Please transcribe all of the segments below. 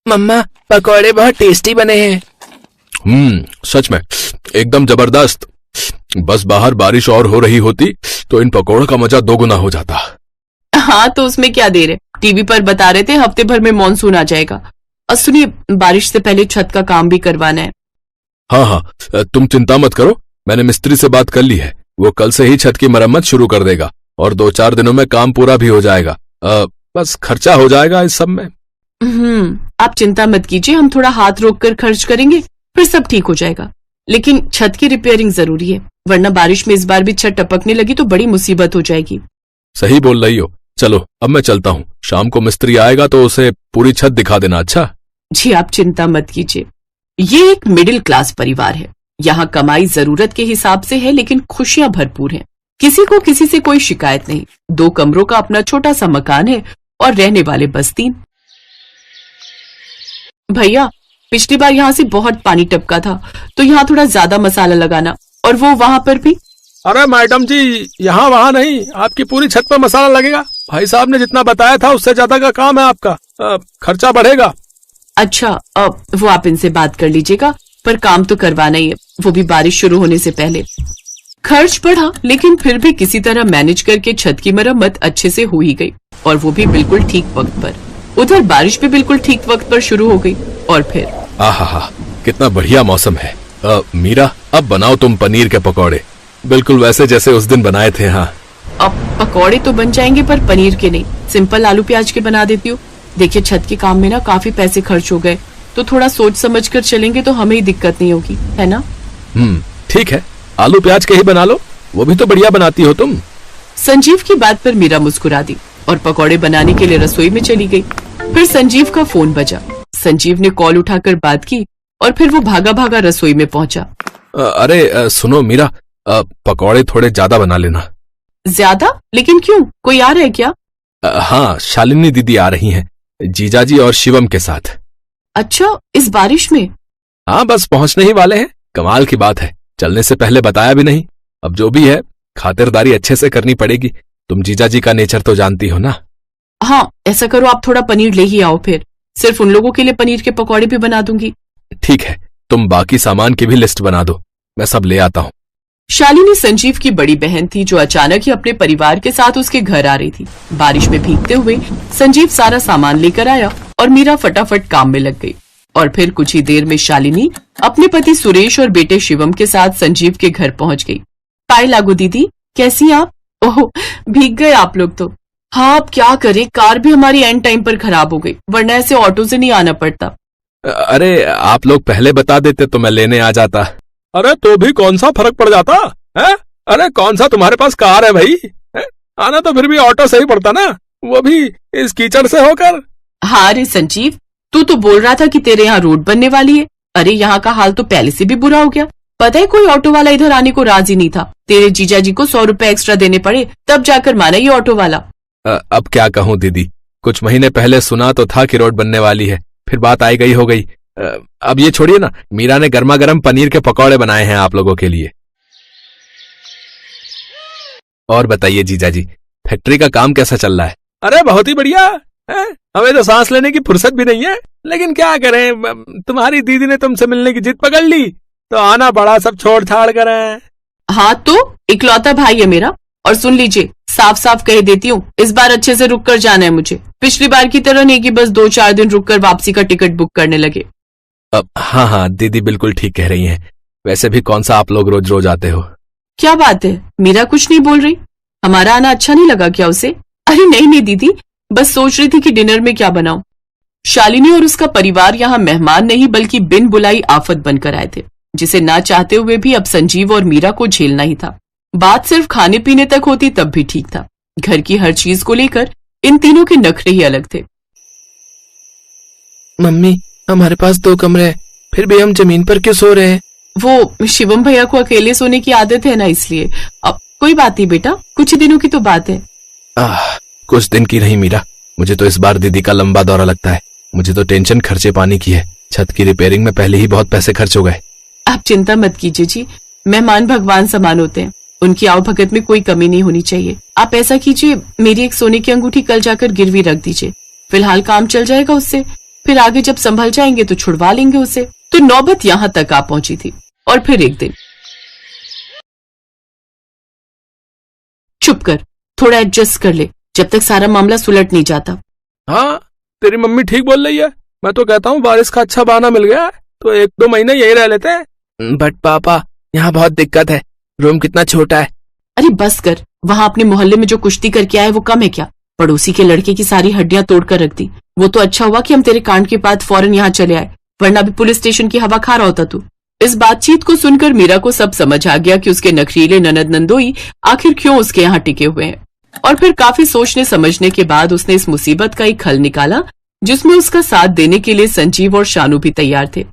मम्मा पकौड़े बहुत टेस्टी बने हैं। सच में एकदम जबरदस्त। बस बाहर बारिश और हो रही होती तो इन पकौड़ों का मजा दोगुना हो जाता। हाँ तो उसमें क्या देर है, टीवी पर बता रहे थे हफ्ते भर में मॉनसून आ जाएगा। और सुनिए, बारिश से पहले छत का काम भी करवाना है। हाँ, तुम चिंता मत करो, मैंने मिस्त्री से बात कर ली है। वो कल से ही छत की मरम्मत शुरू कर देगा और 2-4 दिनों में काम पूरा भी हो जाएगा। बस खर्चा हो जाएगा इस सब में। आप चिंता मत कीजिए, हम थोड़ा हाथ रोक कर खर्च करेंगे, फिर सब ठीक हो जाएगा। लेकिन छत की रिपेयरिंग जरूरी है, वरना बारिश में इस बार भी छत टपकने लगी तो बड़ी मुसीबत हो जाएगी। सही बोल रही हो। चलो अब मैं चलता हूँ, शाम को मिस्त्री आएगा तो उसे पूरी छत दिखा देना। अच्छा जी, आप चिंता मत कीजिए। ये एक मिडिल क्लास परिवार है। यहाँ कमाई जरूरत के हिसाब से है, लेकिन खुशियां भरपूर हैं। किसी को किसी से कोई शिकायत नहीं। 2 कमरों का अपना छोटा सा मकान है और रहने वाले बस 3। भैया, पिछली बार यहाँ से बहुत पानी टपका था, तो यहाँ थोड़ा ज्यादा मसाला लगाना, और वो वहाँ पर भी। अरे मैडम जी, यहाँ वहाँ नहीं, आपकी पूरी छत पर मसाला लगेगा। भाई साहब ने जितना बताया था उससे ज्यादा का काम है आपका, खर्चा बढ़ेगा। अच्छा, वो आप इनसे बात कर लीजिएगा, पर काम तो करवाना ही है, वो भी बारिश शुरू होने से पहले। खर्च बढ़ा, लेकिन फिर भी किसी तरह मैनेज करके छत की मरम्मत अच्छे से हो ही गई, और वो भी बिल्कुल ठीक वक्त पर। उधर बारिश भी बिल्कुल ठीक वक्त पर शुरू हो गई। और फिर आहा, कितना बढ़िया मौसम है। मीरा, अब बनाओ तुम पनीर के पकौड़े, बिल्कुल वैसे जैसे उस दिन बनाए थे। हाँ, अब पकौड़े तो बन जाएंगे, पर पनीर के नहीं, सिंपल आलू प्याज के बना देती हूँ। देखिए, छत के काम में ना काफी पैसे खर्च हो गए, तो थोड़ा सोच समझ कर चलेंगे तो हमें ही दिक्कत नहीं होगी, है ना? ठीक है, आलू प्याज के ही बना लो, वो भी तो बढ़िया बनाती हो तुम। संजीव की बात पर मीरा मुस्कुरा दी और पकौड़े बनाने के लिए रसोई में चली गई। फिर संजीव का फोन बजा। संजीव ने कॉल उठाकर बात की और फिर वो भागा भागा रसोई में पहुंचा। अरे सुनो मीरा, पकौड़े थोड़े ज्यादा बना लेना। ज्यादा? लेकिन क्यों, कोई आ रहा है क्या? हाँ, शालिनी दीदी आ रही हैं, जीजाजी और शिवम के साथ। अच्छा, इस बारिश में? हाँ, बस पहुंचने ही वाले हैं। कमाल की बात है, चलने से पहले बताया भी नहीं। अब जो भी है, खातिरदारी अच्छे से करनी पड़ेगी। तुम जीजाजी का नेचर तो जानती हो ना। हाँ, ऐसा करो, आप थोड़ा पनीर ले ही आओ, फिर सिर्फ उन लोगों के लिए पनीर के पकौड़े भी बना दूंगी। ठीक है, तुम बाकी सामान की भी लिस्ट बना दो, मैं सब ले आता हूँ। शालिनी संजीव की बड़ी बहन थी, जो अचानक ही अपने परिवार के साथ उसके घर आ रही थी। बारिश में भीगते हुए संजीव सारा सामान लेकर आया और मीरा फटाफट काम में लग गई। और फिर कुछ ही देर में शालिनी अपने पति सुरेश और बेटे शिवम के साथ संजीव के घर पहुंच गई। पाए लागू दीदी, कैसी आप? ओह, भीग गए आप लोग तो। हाँ, अब क्या करें, कार भी हमारी एंड टाइम पर खराब हो गई, वरना ऐसे ऑटो से नहीं आना पड़ता। अरे आप लोग पहले बता देते तो मैं लेने आ जाता। अरे तो भी कौन सा फर्क पड़ जाता है? अरे कौन सा तुम्हारे पास कार है भाई, है? आना तो फिर भी ऑटो से ही पड़ता ना, वो भी इस कीचड़ से होकर। हाँ रे संजीव, तू तो बोल रहा था कि तेरे यहाँ रोड बनने वाली है। अरे यहाँ का हाल तो पहले से भी बुरा हो गया। पता है, कोई ऑटो वाला इधर आने को राजी नहीं था। तेरे जीजाजी को 100 रुपए एक्स्ट्रा देने पड़े, तब जाकर माना ये ऑटो वाला। अब क्या कहूँ दीदी, कुछ महीने पहले सुना तो था कि रोड बनने वाली है, फिर बात आई गई हो गई। अब ये छोड़िए ना, मीरा ने गर्मा गर्म पनीर के पकौड़े बनाए हैं आप लोगों के लिए। और बताइए जीजाजी, फैक्ट्री का काम कैसा चल रहा है? अरे बहुत ही बढ़िया है, हमें तो सांस लेने की फुर्सत भी नहीं है, लेकिन क्या करें, तुम्हारी दीदी ने तुमसे मिलने की जिद पकड़ ली तो आना पड़ा, सब छोड़ छाड़ कर। हाँ, तो इकलौता भाई है मेरा। और सुन लीजिए, साफ साफ कह देती हूँ, इस बार अच्छे से रुक कर जाना है मुझे। पिछली बार की तरह नहीं कि बस 2-4 दिन रुक कर वापसी का टिकट बुक करने लगे। हाँ, दीदी बिल्कुल ठीक कह रही हैं। वैसे भी कौन सा आप लोग रोज रोज आते हो? क्या बात है, मीरा कुछ नहीं बोल रही? हमारा आना अच्छा नहीं लगा क्या उसे? अरे नहीं दीदी, बस सोच रही थी कि डिनर में क्या बनाऊं। शालिनी और उसका परिवार यहाँ मेहमान नहीं बल्कि बिन बुलाई आफत बनकर आए थे, जिसे ना चाहते हुए भी अब संजीव और मीरा को झेलना ही था। बात सिर्फ खाने पीने तक होती तब भी ठीक था, घर की हर चीज को लेकर इन तीनों के नखरे ही अलग थे। मम्मी, हमारे पास 2 कमरे हैं, फिर भी हम जमीन पर क्यों सो रहे हैं? वो शिवम भैया को अकेले सोने की आदत है ना, इसलिए। अब कोई बात नहीं बेटा, कुछ ही दिनों की तो बात है। कुछ दिन की नहीं मीरा, मुझे तो इस बार दीदी का लंबा दौरा लगता है। मुझे तो टेंशन खर्चे पानी की है, छत की रिपेयरिंग में पहले ही बहुत पैसे खर्च हो गए। आप चिंता मत कीजिए जी, मेहमान भगवान समान होते हैं, उनकी आवभगत में कोई कमी नहीं होनी चाहिए। आप ऐसा कीजिए, मेरी एक सोने की अंगूठी कल जाकर गिरवी रख दीजिए, फिलहाल काम चल जाएगा उससे। फिर आगे जब संभल जाएंगे तो छुड़वा लेंगे उसे। तो नौबत यहाँ तक आ पहुंची थी। और फिर एक दिन, चुप कर, थोड़ा एडजस्ट कर ले जब तक सारा मामला सुलट नहीं जाता। हाँ, तेरी मम्मी ठीक बोल रही है। मैं तो कहता हूँ बारिश का अच्छा बहाना मिल गया तो 1-2 महीने यही रह लेते हैं। बट पापा, यहाँ बहुत दिक्कत है, रूम कितना छोटा है। अरे बस कर, वहां अपने मोहल्ले में जो कुश्ती करके आए वो कम है क्या? पड़ोसी के लड़के की सारी हड्डियां तोड़कर रख दी। वो तो अच्छा हुआ कि हम तेरे कांड के बाद फौरन यहाँ चले आए, वरना भी पुलिस स्टेशन की हवा खा रहा होता तू। इस बातचीत को सुनकर मीरा को सब समझ आ गया कि उसके नखरीले ननद नंदोई आखिर क्यों उसके यहाँ टिके हुए हैं। और फिर काफी सोचने समझने के बाद उसने इस मुसीबत का एक हल निकाला जिसमें उसका साथ देने के लिए संजीव और शानू भी तैयार थे।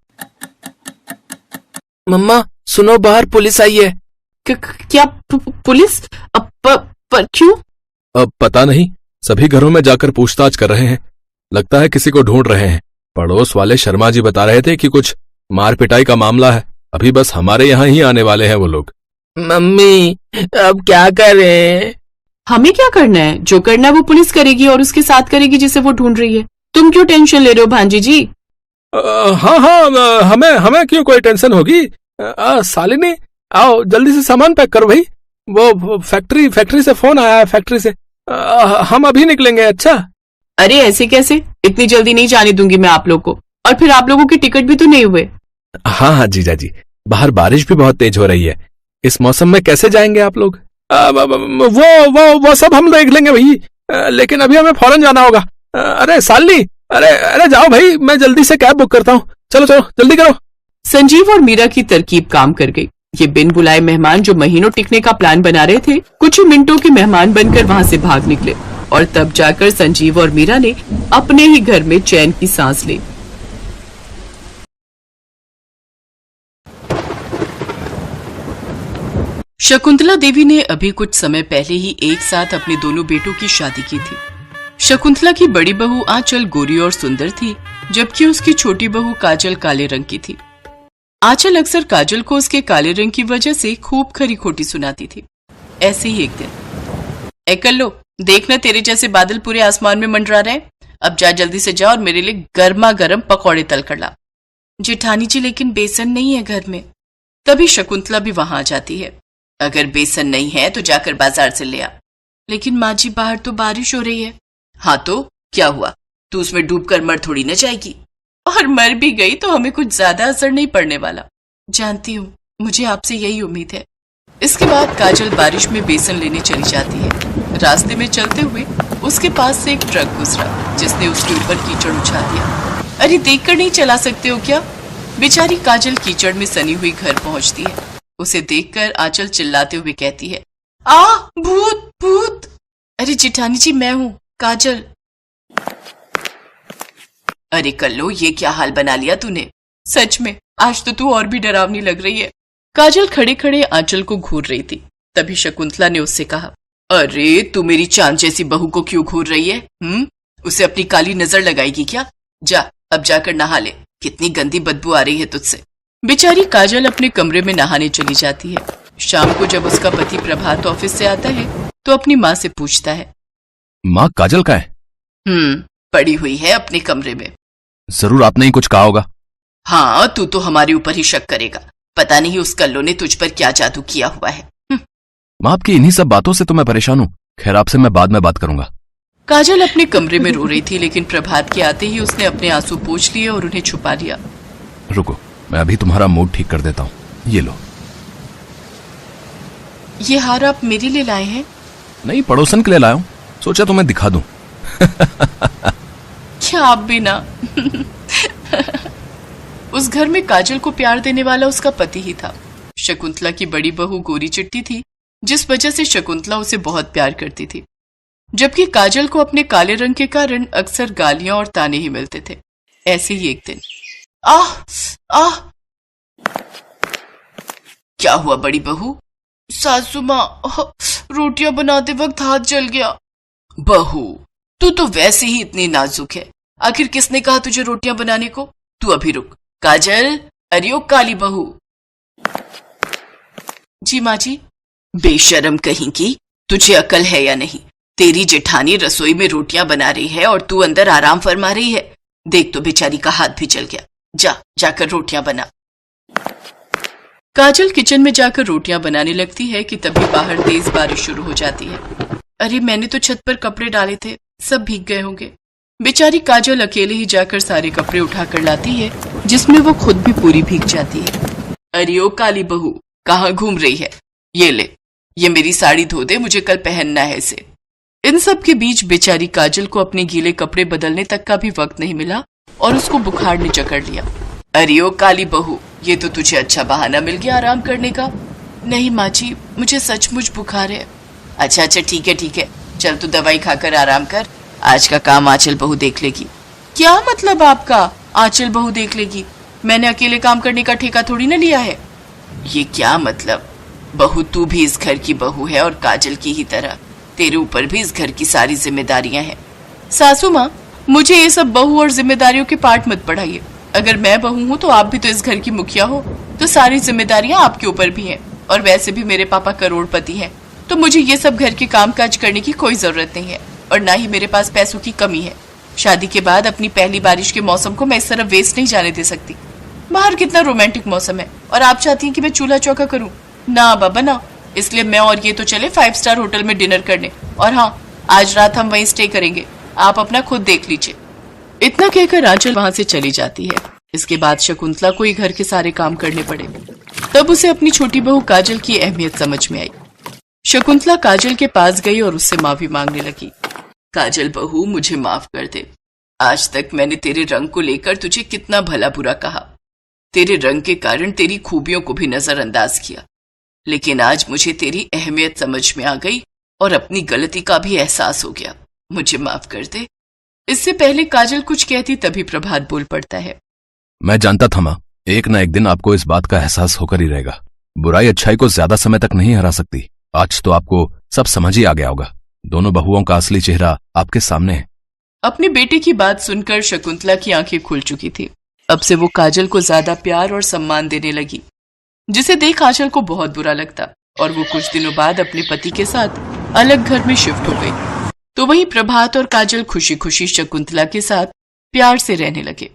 मम्मा सुनो, बाहर पुलिस आई है। क्या पुलिस? पर क्यों? अब पता नहीं, सभी घरों में जाकर पूछताछ कर रहे हैं। लगता है किसी को ढूंढ रहे हैं। पड़ोस वाले शर्मा जी बता रहे थे कि कुछ मार पिटाई का मामला है। अभी बस हमारे यहाँ ही आने वाले हैं वो लोग। मम्मी अब क्या करें? हमें क्या करना है? जो करना है वो पुलिस करेगी और उसके साथ करेगी जिसे वो ढूंढ रही है। तुम क्यों टेंशन ले रहे हो भांजी जी? हाँ, हमें क्यों कोई टेंशन होगी। शालिनी, आओ जल्दी से सामान पैक करो भाई। वो फैक्ट्री से फोन आया है, फैक्ट्री से। हम अभी निकलेंगे। अच्छा। अरे ऐसे कैसे? इतनी जल्दी नहीं जाने दूंगी मैं आप लोग को। और फिर आप लोगों की टिकट भी तो नहीं हुए। हाँ जीजा जी, बाहर बारिश भी बहुत तेज हो रही है। इस मौसम में कैसे जाएंगे आप लोग? वो सब हम देख लेंगे भाई, लेकिन अभी हमें फौरन जाना होगा। अरे शालिनी, अरे जाओ भाई, मैं जल्दी से कैब बुक करता हूँ। चलो जल्दी करो। संजीव और मीरा की तरकीब काम कर गई। ये बिन बुलाए मेहमान जो महीनों टिकने का प्लान बना रहे थे, कुछ ही मिनटों के मेहमान बनकर वहां से भाग निकले। और तब जाकर संजीव और मीरा ने अपने ही घर में चैन की सांस ली। शकुंतला देवी ने अभी कुछ समय पहले ही एक साथ अपने दोनों बेटों की शादी की थी। शकुंतला की बड़ी बहू आंचल गोरी और सुंदर थी, जबकि उसकी छोटी बहू काजल काले रंग की थी। आंचल अक्सर काजल को उसके काले रंग की वजह से खूब खरी खोटी सुनाती थी। ऐसे ही एक दिन, ए कल्लो, देखना तेरे जैसे बादल पूरे आसमान में मंडरा रहे। अब जा जल्दी से जा और मेरे लिए गर्मा गर्म पकौड़े तल कर ला। जेठानी जी, लेकिन बेसन नहीं है घर में। तभी शकुंतला भी वहां आ जाती है। अगर बेसन नहीं है तो जाकर बाजार से ले आ। लेकिन माँ जी, बाहर तो बारिश हो रही है। हाँ तो क्या हुआ, तू उसमें डूबकर मर थोड़ी न जाएगी। और मर भी गई तो हमें कुछ ज्यादा असर नहीं पड़ने वाला। जानती हूँ, मुझे आपसे यही उम्मीद है। इसके बाद काजल बारिश में बेसन लेने चली जाती है। रास्ते में चलते हुए उसके पास से एक ट्रक गुजरा, जिसने उसके ऊपर कीचड़ उछाल दिया। अरे देखकर नहीं चला सकते हो क्या? बेचारी काजल कीचड़ में सनी हुई घर पहुंचती है। उसे देखकर आंचल चिल्लाते हुए कहती है, आ भूत भूत। अरे जेठानी जी, मैं हूँ काजल। अरे कल्लो, ये क्या हाल बना लिया तूने? सच में आज तो तू और भी डरावनी लग रही है। काजल खड़े खड़े आंचल को घूर रही थी। तभी शकुंतला ने उससे कहा, अरे तू मेरी चांद जैसी बहू को क्यों घूर रही है? उसे अपनी काली नजर लगाएगी क्या? जा अब जाकर नहा ले, कितनी गंदी बदबू आ रही है तुझसे। बेचारी काजल अपने कमरे में नहाने चली जाती है। शाम को जब उसका पति प्रभात ऑफिस से आता है तो अपनी माँ से पूछता है, माँ काजल का है? पड़ी हुई है अपने कमरे में। जरूर आपने ही कुछ कहा होगा। हाँ, तू तो हमारे ऊपर ही शक करेगा। पता नहीं उस कल्लो ने तुझ पर क्या जादू किया हुआ है। माँ, आपकी इन्हीं सब बातों से तो मैं परेशान हूँ। खैर, आपसे मैं बाद में बात करूंगा। काजल अपने कमरे में रो रही थी, लेकिन प्रभात के आते ही उसने अपने आंसू पोंछ लिए और उन्हें छुपा लिया। रुको, मैं अभी तुम्हारा मूड ठीक कर देता हूँ। ये लो। ये हार आप मेरे लिए लाए हैं? नहीं, पड़ोसन के लिए लाया हूँ। सोचा तुम्हें दिखा दूं। क्या आप भी ना। उस घर में काजल को प्यार देने वाला उसका पति ही था। शकुंतला की बड़ी बहू गोरी चिट्टी थी, जिस वजह से शकुंतला उसे बहुत प्यार करती थी, जबकि काजल को अपने काले रंग के कारण अक्सर गालियां और ताने ही मिलते थे। ऐसे ही एक दिन, आह आह, क्या हुआ बड़ी बहू? सासू माँ, रोटियां बनाते वक्त हाथ जल गया। बहू, तू तो वैसे ही इतनी नाजुक है। आखिर किसने कहा तुझे रोटियां बनाने को? तू अभी रुक। काजल, अरे ओ काली बहू। जी माँ जी। बेशरम कहीं की, तुझे अकल है या नहीं? तेरी जेठानी रसोई में रोटियां बना रही है और तू अंदर आराम फरमा रही है। देख तो बेचारी का हाथ भी जल गया। जाकर रोटियां बना। काजल किचन में जाकर रोटियां बनाने लगती है कि तभी बाहर तेज बारिश शुरू हो जाती है। अरे मैंने तो छत पर कपड़े डाले थे, सब भीग गए होंगे। बेचारी काजल अकेले ही जाकर सारे कपड़े उठाकर लाती है, जिसमें वो खुद भी पूरी भीग जाती है। अरे ओ काली बहू, कहाँ घूम रही है? ये ले, ये मेरी साड़ी धो दे, मुझे कल पहनना है इसे। इन सब के बीच बेचारी काजल को अपने गीले कपड़े बदलने तक का भी वक्त नहीं मिला और उसको बुखार ने जकड़ लिया। अरे ओ काली बहू, ये तो तुझे अच्छा बहाना मिल गया आराम करने का। नहीं माँ जी, मुझे सचमुच बुखार है। अच्छा ठीक है, चल तू दवाई खाकर आराम कर, आज का काम आंचल बहू देख लेगी। क्या मतलब आपका आंचल बहू देख लेगी? मैंने अकेले काम करने का ठेका थोड़ी ना लिया है। ये क्या मतलब? बहू तू भी इस घर की बहू है और काजल की ही तरह तेरे ऊपर भी इस घर की सारी जिम्मेदारियां हैं। सासू माँ, मुझे ये सब बहू और जिम्मेदारियों के पाठ मत पढ़ाइए। अगर मैं बहू हूँ तो आप भी तो इस घर की मुखिया हो, तो सारी जिम्मेदारियां आपके ऊपर भी हैं। और वैसे भी मेरे पापा करोड़पति हैं, तो मुझे ये सब घर के काम काज करने की कोई जरूरत नहीं है और ना ही मेरे पास पैसों की कमी है। शादी के बाद अपनी पहली बारिश के मौसम को मैं इस तरह वेस्ट नहीं जाने दे सकती। बाहर कितना रोमांटिक मौसम है और आप चाहती हैं कि मैं चूल्हा चौका करूं? ना बाबा ना। इसलिए मैं और ये तो चले 5 स्टार होटल में डिनर करने, और हाँ, आज रात हम वहीं स्टे करेंगे, आप अपना खुद देख लीजिए। इतना कहकर आंचल वहां से चली जाती है। इसके बाद शकुंतला को ही घर के सारे काम करने पड़े। तब उसे अपनी छोटी बहू काजल की अहमियत समझ में आई। शकुंतला काजल के पास गई और उससे माफी मांगने लगी। काजल बहू, मुझे माफ कर दे। आज तक मैंने तेरे रंग को लेकर तुझे कितना भला बुरा कहा, तेरे रंग के कारण तेरी खूबियों को भी नजरअंदाज किया, लेकिन आज मुझे तेरी अहमियत समझ में आ गई और अपनी गलती का भी एहसास हो गया। मुझे माफ कर दे। इससे पहले काजल कुछ कहती तभी प्रभात बोल पड़ता है। मैं जानता था माँ, एक ना एक दिन आपको इस बात का एहसास होकर ही रहेगा। बुराई अच्छाई को ज्यादा समय तक नहीं हरा सकती। आज तो आपको सब समझ ही आ गया होगा। दोनों बहुओं का असली चेहरा आपके सामने है। अपने बेटे की बात सुनकर शकुंतला की आंखें खुल चुकी थी। अब से वो काजल को ज्यादा प्यार और सम्मान देने लगी, जिसे देख आंचल को बहुत बुरा लगता और वो कुछ दिनों बाद अपने पति के साथ अलग घर में शिफ्ट हो गई। तो वहीं प्रभात और काजल खुशी खुशी शकुंतला के साथ प्यार से रहने लगे।